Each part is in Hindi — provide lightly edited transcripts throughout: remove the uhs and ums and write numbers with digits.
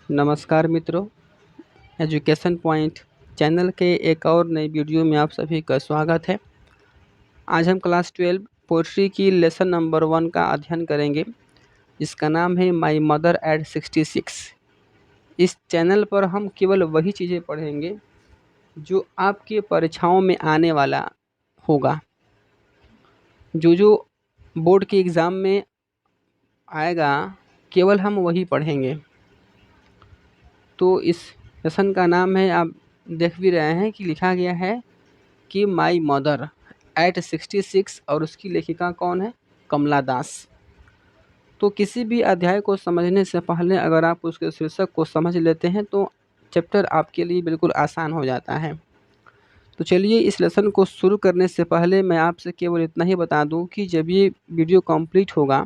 नमस्कार मित्रों। एजुकेशन पॉइंट चैनल के एक और नई वीडियो में आप सभी का स्वागत है। आज हम क्लास 12 पोएट्री की लेसन नंबर 1 का अध्ययन करेंगे, जिसका नाम है माई मदर एट 66। इस चैनल पर हम केवल वही चीज़ें पढ़ेंगे जो आपके परीक्षाओं में आने वाला होगा, जो बोर्ड के एग्ज़ाम में आएगा, केवल हम वही पढ़ेंगे। तो इस लेसन का नाम है, आप देख भी रहे हैं कि लिखा गया है कि माई मदर एट 66, और उसकी लेखिका कौन है? कमला दास। तो किसी भी अध्याय को समझने से पहले अगर आप उसके शीर्षक को समझ लेते हैं तो चैप्टर आपके लिए बिल्कुल आसान हो जाता है। तो चलिए, इस लेसन को शुरू करने से पहले मैं आपसे केवल इतना ही बता दूं कि जब ये वीडियो कंप्लीट होगा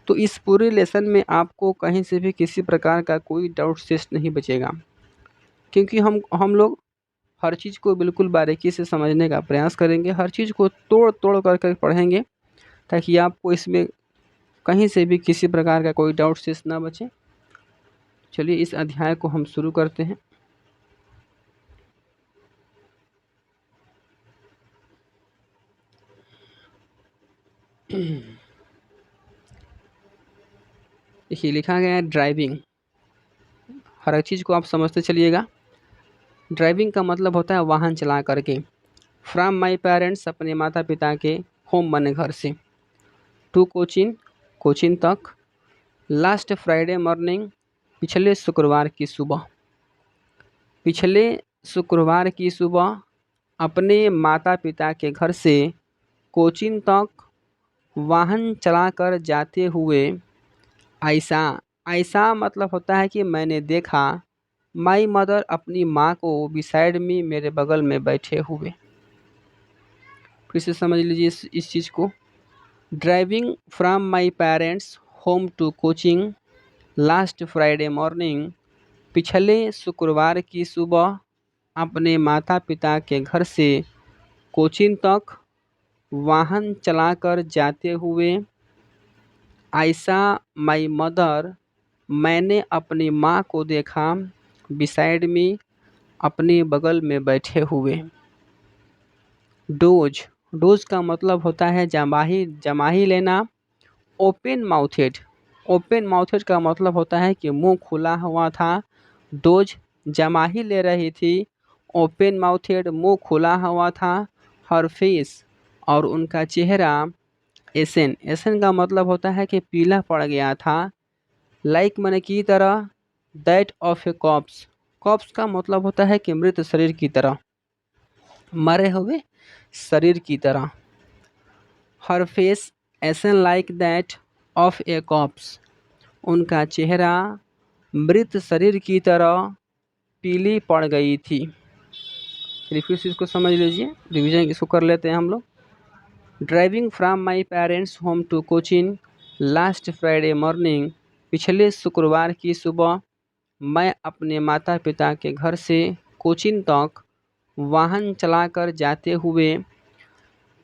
तो इस पूरे लेसन में आपको कहीं से भी किसी प्रकार का कोई डाउट शेष नहीं बचेगा, क्योंकि हम लोग हर चीज़ को बिल्कुल बारीकी से समझने का प्रयास करेंगे, हर चीज़ को तोड़ तोड़ कर पढ़ेंगे, ताकि आपको इसमें कहीं से भी किसी प्रकार का कोई डाउट शेष ना बचे। चलिए, इस अध्याय को हम शुरू करते हैं। देखिए, लिखा गया है ड्राइविंग। हर एक चीज़ को आप समझते चलिएगा। ड्राइविंग का मतलब होता है वाहन चला करके। फ्रॉम माई पेरेंट्स, अपने माता पिता के, होम माने घर से, टू कोचिन, कोचिन तक, लास्ट फ्राइडे मॉर्निंग, पिछले शुक्रवार की सुबह। पिछले शुक्रवार की सुबह अपने माता पिता के घर से कोचिन तक वाहन चलाकर जाते हुए, ऐसा ऐसा मतलब होता है कि मैंने देखा, माई मदर अपनी माँ को, बिसाइड मी मेरे बगल में बैठे हुए। फिर से समझ लीजिए इस चीज़ को। Driving from my parents home to coaching last Friday morning, पिछले शुक्रवार की सुबह अपने माता पिता के घर से कोचिन तक वाहन चलाकर जाते हुए, ऐसा माई मदर, मैंने अपनी माँ को देखा, बिसाइड मी, अपने बगल में बैठे हुए। डोज डोज का मतलब होता है जमाही, जमाही लेना। ओपन माउथेड, ओपन माउथेड का मतलब होता है कि मुंह खुला हुआ था। डोज जमाही ले रही थी। ओपन माउथेड मुंह खुला हुआ था। हर फेस, और उनका चेहरा। एसन, एसन का मतलब होता है कि पीला पड़ गया था। लाइक माने की तरह। That of a corpse, corpse का मतलब होता है कि मृत शरीर की तरह, मरे हुए शरीर की तरह। Her face ashen like that of a corpse, उनका चेहरा मृत शरीर की तरह पीली पड़ गई थी। चलिए फिर से इसको समझ लीजिए, रिवीजन इसको कर लेते हैं हम लोग। Driving from my parents home to Cochin last Friday morning, पिछले शुक्रवार की सुबह मैं अपने माता पिता के घर से कोचिन तक वाहन चलाकर जाते हुए,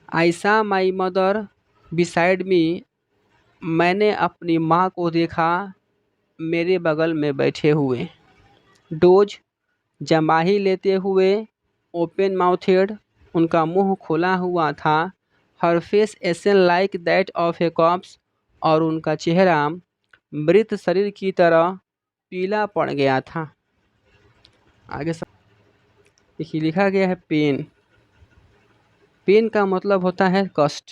ऐसा माई मदर बिसाइड मी, मैंने अपनी माँ को देखा, मेरे बगल में बैठे हुए। डोज जमाही लेते हुए। ओपन माउथेड, उनका मुंह खुला हुआ था। Her face ashen like that of a corpse, और उनका चेहरा मृत शरीर की तरह पीला पड़ गया था। आगे देखिए, लिखा गया है पेन। पेन का मतलब होता है कष्ट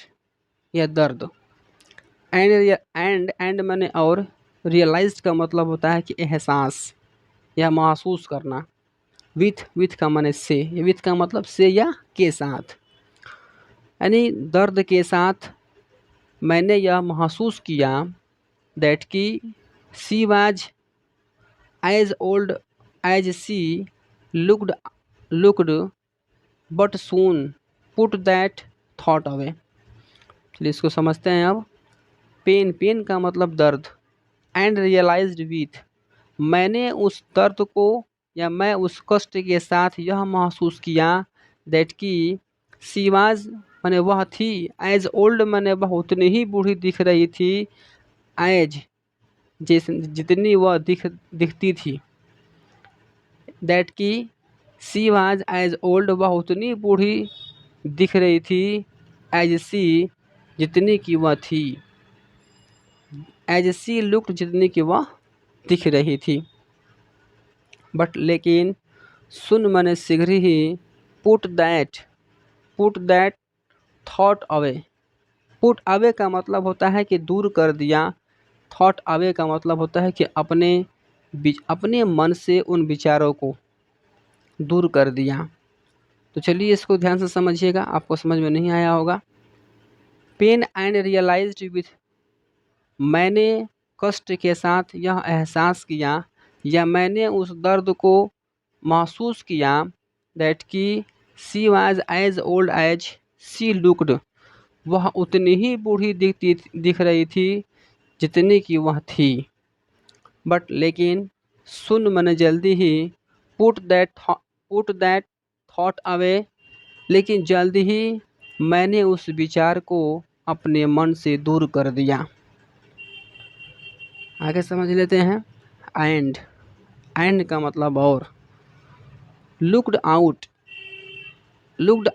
या दर्द। एंड मैंने और, रियलाइज का मतलब होता है कि एहसास या महसूस करना। विथ का माने से, विथ का मतलब से या के साथ, यानी दर्द के साथ मैंने यह महसूस किया, दैट की she was as old as she looked but soon put that thought away. चलिए इसको समझते हैं अब। पेन, पेन का मतलब दर्द। एंड रियलाइज्ड विथ, मैंने उस दर्द को या मैं उस कष्ट के साथ यह महसूस किया, दैट की सी वाज मैंने वह थी, एज ओल्ड मैंने वह उतनी ही बूढ़ी दिख रही थी, एज जितनी वह दिखती थी। दैट की सी वाज एज ओल्ड, वह उतनी बूढ़ी दिख रही थी। एज सी, जितनी की वह थी। एज सी लुक्ड, जितनी की वह दिख रही थी। बट लेकिन सुन मैंने शीघ्र ही put that thought away. Put away का मतलब होता है कि दूर कर दिया। थॉट अवे का मतलब होता है कि अपने मन से उन विचारों को दूर कर दिया। तो चलिए इसको ध्यान से समझिएगा, आपको समझ में नहीं आया होगा। पेन एंड रियलाइज्ड विथ, मैंने कष्ट के साथ यह एहसास किया या मैंने उस दर्द को महसूस किया। दैट की she was as old as she looked, वह उतनी ही बूढ़ी दिख रही थी जितनी की वह थी। बट लेकिन सुन मैंने जल्दी ही पुट दैट थॉट अवे, लेकिन जल्दी ही मैंने उस विचार को अपने मन से दूर कर दिया। आगे समझ लेते हैं। एंड का मतलब और। लुक्ड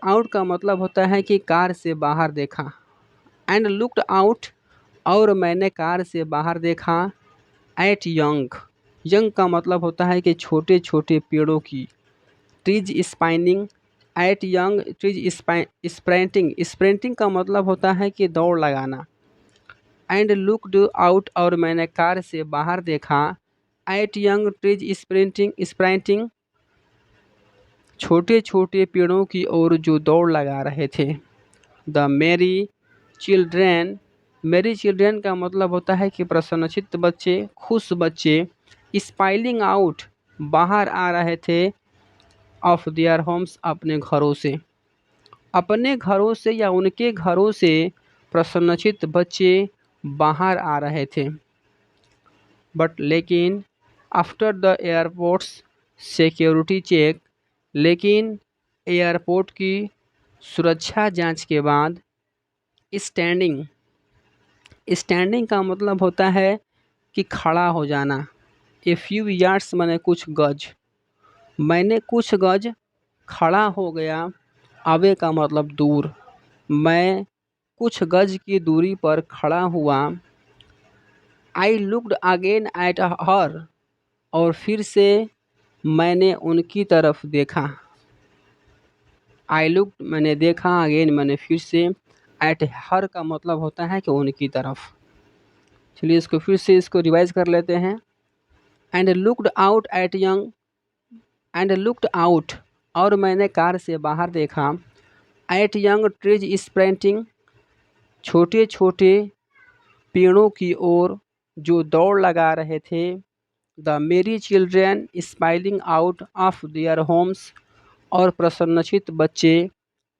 आउट का मतलब होता है कि कार से बाहर देखा। एंड लुक्ड आउट, और मैंने कार से बाहर देखा। एट यंग का मतलब होता है कि छोटे छोटे पेड़ों की। Trees spinning, at young trees sprouting का मतलब होता है कि दौड़ लगाना। एंड लुक्ड आउट, और मैंने कार से बाहर देखा। एट यंग ट्रीज स्प्रेंटिंग, छोटे छोटे पेड़ों की ओर जो दौड़ लगा रहे थे। द मेरी चिल्ड्रेन का मतलब होता है कि प्रसन्नचित्त बच्चे, खुश बच्चे। स्पाइलिंग आउट, बाहर आ रहे थे। ऑफ देयर होम्स, अपने घरों से। अपने घरों से या उनके घरों से प्रसन्नचित्त बच्चे बाहर आ रहे थे। बट लेकिन after the airports security check, लेकिन एयरपोर्ट की सुरक्षा जांच के बाद स्टैंडिंग का मतलब होता है कि खड़ा हो जाना। ए फ्यू यार्ड्स माने कुछ गज, मैंने कुछ गज खड़ा हो गया। अवे का मतलब दूर, मैं कुछ गज की दूरी पर खड़ा हुआ। I looked again at her, और फिर से मैंने उनकी तरफ देखा। आई लुक्ड मैंने देखा, अगेन मैंने फिर से। एट हर का मतलब होता है कि उनकी तरफ। चलिए इसको फिर से इसको रिवाइज कर लेते हैं। And looked out at young and looked out, और मैंने कार से बाहर देखा। एट यंग ट्रीज स्प्रेंटिंग, छोटे छोटे पेड़ों की ओर जो दौड़ लगा रहे थे। द मेरी children smiling out of their homes, और प्रसन्नचित बच्चे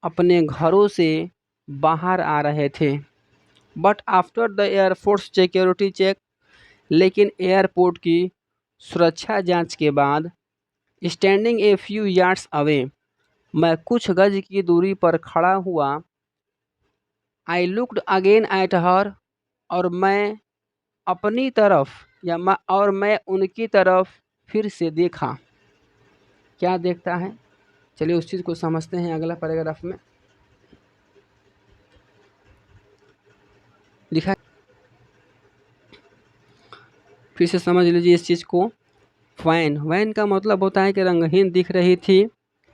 अपने घरों से बाहर आ रहे थे। But after the air force security check, लेकिन एयरपोर्ट की सुरक्षा जांच के बाद। Standing a few yards away, मैं कुछ गज की दूरी पर खड़ा हुआ। I looked again at her, और मैं अपनी तरफ और मैं उनकी तरफ फिर से देखा। क्या देखता है, चलिए उस चीज़ को समझते हैं अगला पैराग्राफ में लिखा। फिर से समझ लीजिए इस चीज़ को। वैन का मतलब होता है कि रंगहीन दिख रही थी।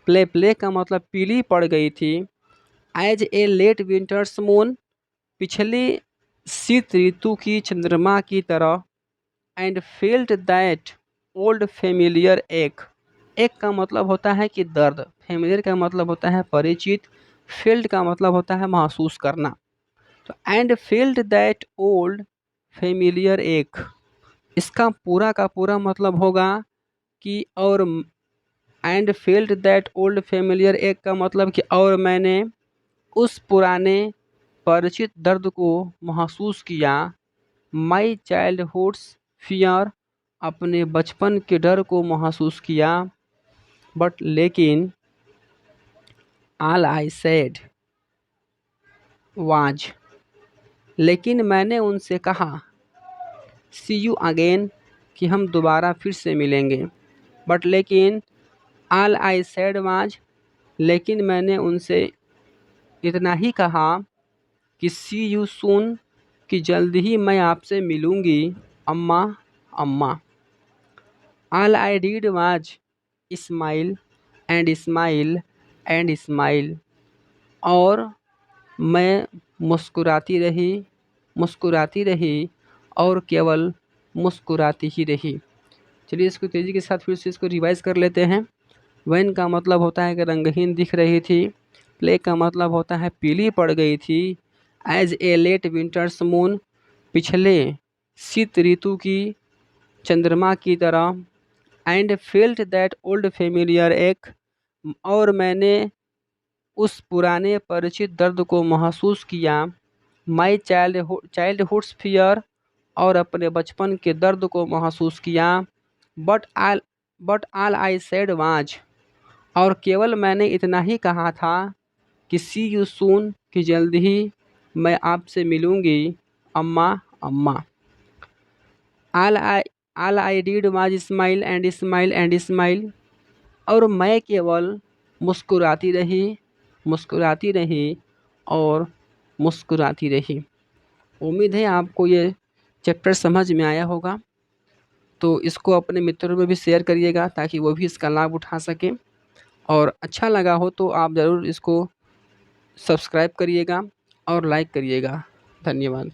प्ले का मतलब पीली पड़ गई थी। As a late winter's moon, पिछली शीत ऋतु की चंद्रमा की तरह। And felt that old familiar ache का मतलब होता है कि दर्द। फेमिलियर का मतलब होता है परिचित। फेल्ट का मतलब होता है महसूस करना। तो and felt that old familiar इसका पूरा का पूरा मतलब होगा कि और and felt that old familiar का मतलब कि और मैंने उस पुराने परिचित दर्द को महसूस किया। माई चाइल्डहुड्स फियर, अपने बचपन के डर को महसूस किया। बट लेकिन ऑल आई सेड वाज, लेकिन मैंने उनसे कहा। सी यू अगेन कि हम दोबारा फिर से मिलेंगे। बट लेकिन ऑल आई सेड वाज लेकिन मैंने उनसे इतना ही कहा कि सी यू सून कि जल्द ही मैं आपसे मिलूँगी अम्मा अम्मा। All I did was smile and smile and smile और मैं मुस्कुराती रही और केवल मुस्कुराती ही रही। चलिए इसको तेज़ी के साथ फिर से इसको रिवाइज़ कर लेते हैं। वैन का मतलब होता है कि रंगहीन दिख रही थी। प्ले का मतलब होता है पीली पड़ गई थी। As a late winter's moon पिछले शीत ऋतु की चंद्रमा की तरह। And felt that old familiar ache और मैंने उस पुराने परिचित दर्द को महसूस किया। माई चाइल्डहुड्स फियर और अपने बचपन के दर्द को महसूस किया। But all I said was और केवल मैंने इतना ही कहा था कि सी यू सून कि जल्द ही मैं आपसे मिलूँगी अम्मा अम्मा। All I did was smile and smile and smile और मैं केवल मुस्कुराती रही और मुस्कुराती रही। उम्मीद है आपको ये चैप्टर समझ में आया होगा। तो इसको अपने मित्रों में भी शेयर करिएगा ताकि वो भी इसका लाभ उठा सकें। और अच्छा लगा हो तो आप ज़रूर इसको सब्सक्राइब करिएगा और लाइक करिएगा। धन्यवाद।